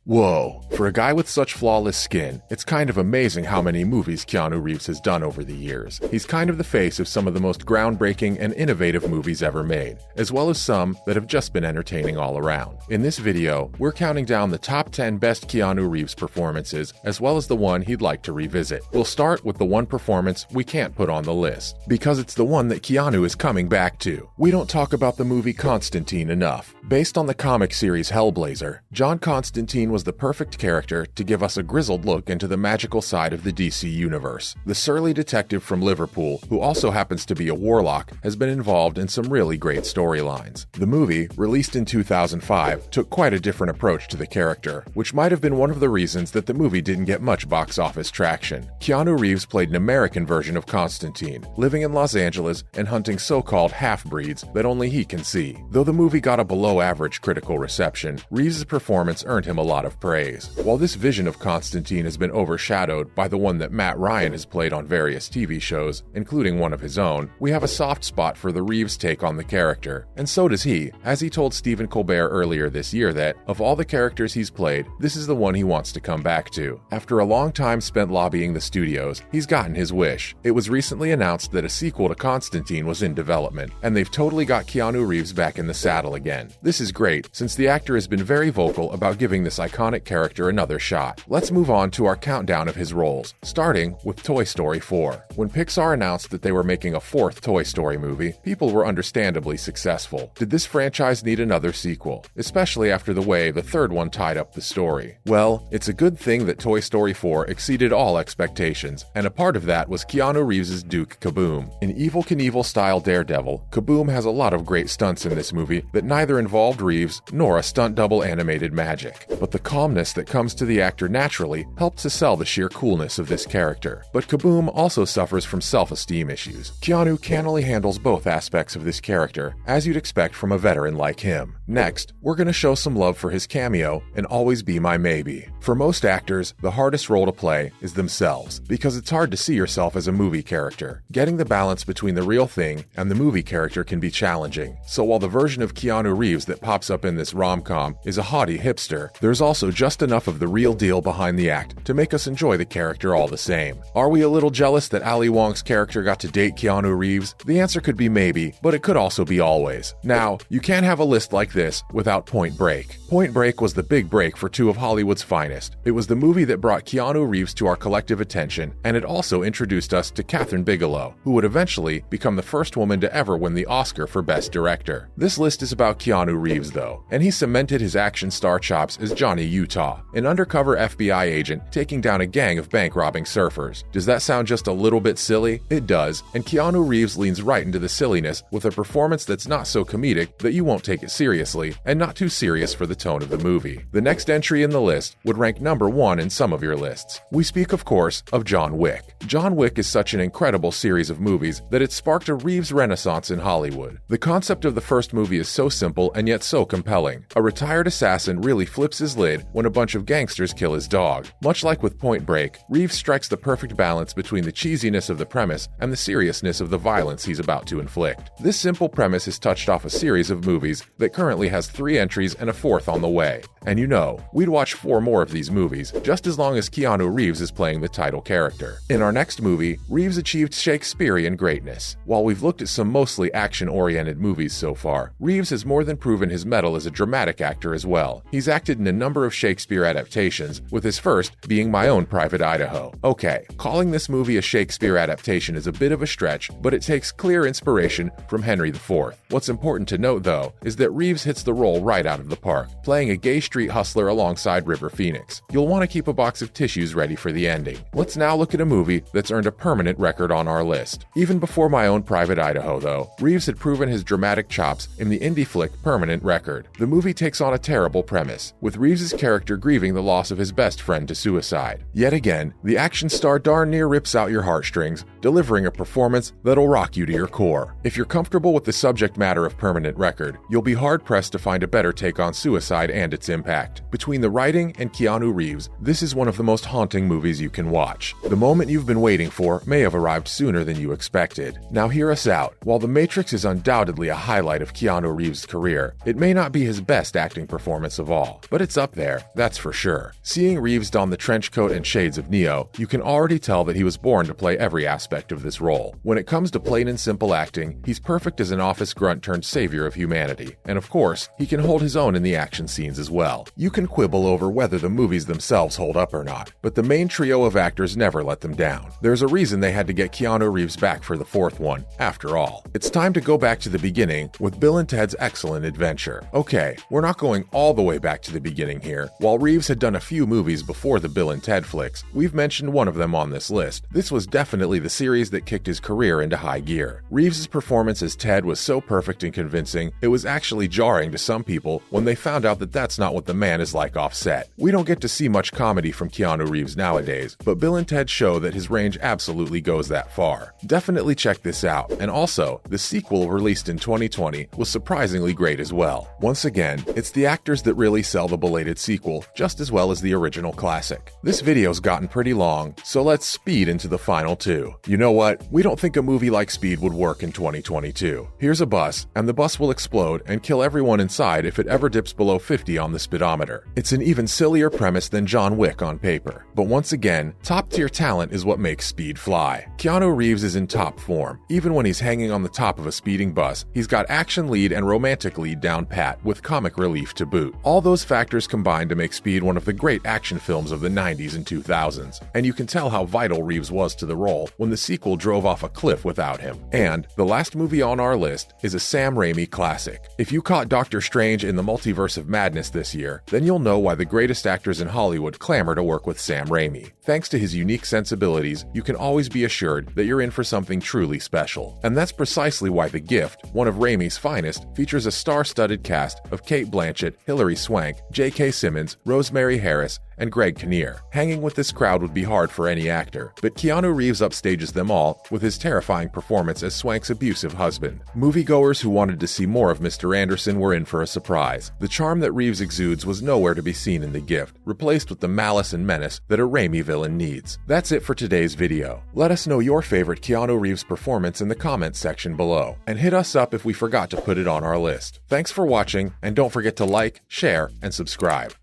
Whoa, for a guy with such flawless skin, it's kind of amazing how many movies Keanu Reeves has done over the years. He's kind of the face of some of the most groundbreaking and innovative movies ever made, as well as some that have just been entertaining all around. In this video, we're counting down the top 10 best Keanu Reeves performances, as well as the one he'd like to revisit. We'll start with the one performance we can't put on the list, because it's the one that Keanu is coming back to. We don't talk about the movie Constantine enough. Based on the comic series Hellblazer, John Constantine was the perfect character to give us a grizzled look into the magical side of the DC universe. The surly detective from Liverpool, who also happens to be a warlock, has been involved in some really great storylines. The movie, released in 2005, took quite a different approach to the character, which might have been one of the reasons that the movie didn't get much box office traction. Keanu Reeves played an American version of Constantine, living in Los Angeles and hunting so-called half-breeds that only he can see. Though the movie got a below-average critical reception, Reeves' performance earned him a lot of praise. While this vision of Constantine has been overshadowed by the one that Matt Ryan has played on various TV shows, including one of his own, we have a soft spot for the Reeves take on the character, and so does he, as he told Stephen Colbert earlier this year that, of all the characters he's played, this is the one he wants to come back to. After a long time spent lobbying the studios, he's gotten his wish. It was recently announced that a sequel to Constantine was in development, and they've totally got Keanu Reeves back in the saddle again. This is great, since the actor has been very vocal about giving this iconic character another shot. Let's move on to our countdown of his roles, starting with Toy Story 4. When Pixar announced that they were making a fourth Toy Story movie, people were understandably successful. Did this franchise need another sequel, especially after the way the third one tied up the story? Well, it's a good thing that Toy Story 4 exceeded all expectations, and a part of that was Keanu Reeves' Duke Kaboom. In Evel Knievel-style Daredevil, Kaboom has a lot of great stunts in this movie that neither involved Reeves nor a stunt double animated magic. But the calmness that comes to the actor naturally helped to sell the sheer coolness of this character. But Kaboom also suffers from self-esteem issues. Keanu cannily handles both aspects of this character, as you'd expect from a veteran like him. Next, we're going to show some love for his cameo in Always Be My Maybe. For most actors, the hardest role to play is themselves, because it's hard to see yourself as a movie character. Getting the balance between the real thing and the movie character can be challenging. So while the version of Keanu Reeves that pops up in this rom-com is a haughty hipster, there's also just enough of the real deal behind the act to make us enjoy the character all the same. Are we a little jealous that Ali Wong's character got to date Keanu Reeves? The answer could be maybe, but it could also be always. Now, you can't have a list like this without Point Break. Point Break was the big break for two of Hollywood's finest. It was the movie that brought Keanu Reeves to our collective attention, and it also introduced us to Kathryn Bigelow, who would eventually become the first woman to ever win the Oscar for Best Director. This list is about Keanu Reeves, though, and he cemented his action star chops as Johnny Utah, an undercover FBI agent taking down a gang of bank-robbing surfers. Does that sound just a little bit silly? It does, and Keanu Reeves leans right into the silliness with a performance that's not so comedic that you won't take it seriously, and not too serious for the tone of the movie. The next entry in the list would rank number 1 in some of your lists. We speak, of course, of John Wick. John Wick is such an incredible series of movies that it sparked a Reeves renaissance in Hollywood. The concept of the first movie is so simple and yet so compelling. A retired assassin really flips his lid when a bunch of gangsters kill his dog. Much like with Point Break, Reeves strikes the perfect balance between the cheesiness of the premise and the seriousness of the violence he's about to inflict. This simple premise has touched off a series of movies that currently has 3 entries and a 4th on the way. And you know, we'd watch 4 more of these movies, just as long as Keanu Reeves is playing the title character. In our next movie, Reeves achieved Shakespearean greatness. While we've looked at some mostly action-oriented movies so far, Reeves has more than proven his mettle as a dramatic actor as well. He's acted in a number of Shakespeare adaptations, with his first being My Own Private Idaho. Okay, calling this movie a Shakespeare adaptation is a bit of a stretch, but it takes clear inspiration from Henry IV. What's important to note, though, is that Reeves hits the role right out of the park, playing a gay street hustler alongside River Phoenix. You'll want to keep a box of tissues ready for the ending. Let's now look at a movie that's earned a permanent record on our list. Even before My Own Private Idaho, though, Reeves had proven his dramatic chops in the indie flick Permanent Record. The movie takes on a terrible premise, with Reeves' character grieving the loss of his best friend to suicide. Yet again, the action star darn near rips out your heartstrings, delivering a performance that'll rock you to your core. If you're comfortable with the subject matter of Permanent Record, you'll be hard-pressed to find a better take on suicide and its impact. Between the writing and Keanu Keanu Reeves, this is one of the most haunting movies you can watch. The moment you've been waiting for may have arrived sooner than you expected. Now hear us out. While The Matrix is undoubtedly a highlight of Keanu Reeves' career, it may not be his best acting performance of all, but it's up there, that's for sure. Seeing Reeves don the trench coat and shades of Neo, you can already tell that he was born to play every aspect of this role. When it comes to plain and simple acting, he's perfect as an office grunt turned savior of humanity. And of course, he can hold his own in the action scenes as well. You can quibble over whether the movies themselves hold up or not, but the main trio of actors never let them down. There's a reason they had to get Keanu Reeves back for the fourth one, after all. It's time to go back to the beginning with Bill and Ted's Excellent Adventure. Okay, we're not going all the way back to the beginning here. While Reeves had done a few movies before the Bill and Ted flicks, we've mentioned one of them on this list. This was definitely the series that kicked his career into high gear. Reeves' performance as Ted was so perfect and convincing, it was actually jarring to some people when they found out that that's not what the man is like off set. We don't get to see much comedy from Keanu Reeves nowadays, but Bill and Ted show that his range absolutely goes that far. Definitely check this out. And also, the sequel released in 2020 was surprisingly great as well. Once again, it's the actors that really sell the belated sequel just as well as the original classic. This video's gotten pretty long, so let's speed into the final two. You know what? We don't think a movie like Speed would work in 2022. Here's a bus, and the bus will explode and kill everyone inside if it ever dips below 50 on the speedometer. It's an even sillier premise than John Wick on paper. But once again, top-tier talent is what makes Speed fly. Keanu Reeves is in top form. Even when he's hanging on the top of a speeding bus, he's got action lead and romantic lead down pat, with comic relief to boot. All those factors combine to make Speed one of the great action films of the 90s and 2000s, and you can tell how vital Reeves was to the role when the sequel drove off a cliff without him. And the last movie on our list is a Sam Raimi classic. If you caught Doctor Strange in the Multiverse of Madness this year, then you'll know why the greatest actors in Hollywood clamor to work with Sam Raimi. Thanks to his unique sensibilities, you can always be assured that you're in for something truly special. And that's precisely why The Gift, one of Raimi's finest, features a star-studded cast of Cate Blanchett, Hilary Swank, J.K. Simmons, Rosemary Harris, and Greg Kinnear. Hanging with this crowd would be hard for any actor, but Keanu Reeves upstages them all with his terrifying performance as Swank's abusive husband. Moviegoers who wanted to see more of Mr. Anderson were in for a surprise. The charm that Reeves exudes was nowhere to be seen in The Gift, replaced with the malice and menace that a Raimi villain needs. That's it for today's video. Let us know your favorite Keanu Reeves performance in the comments section below, and hit us up if we forgot to put it on our list. Thanks for watching, and don't forget to like, share, and subscribe.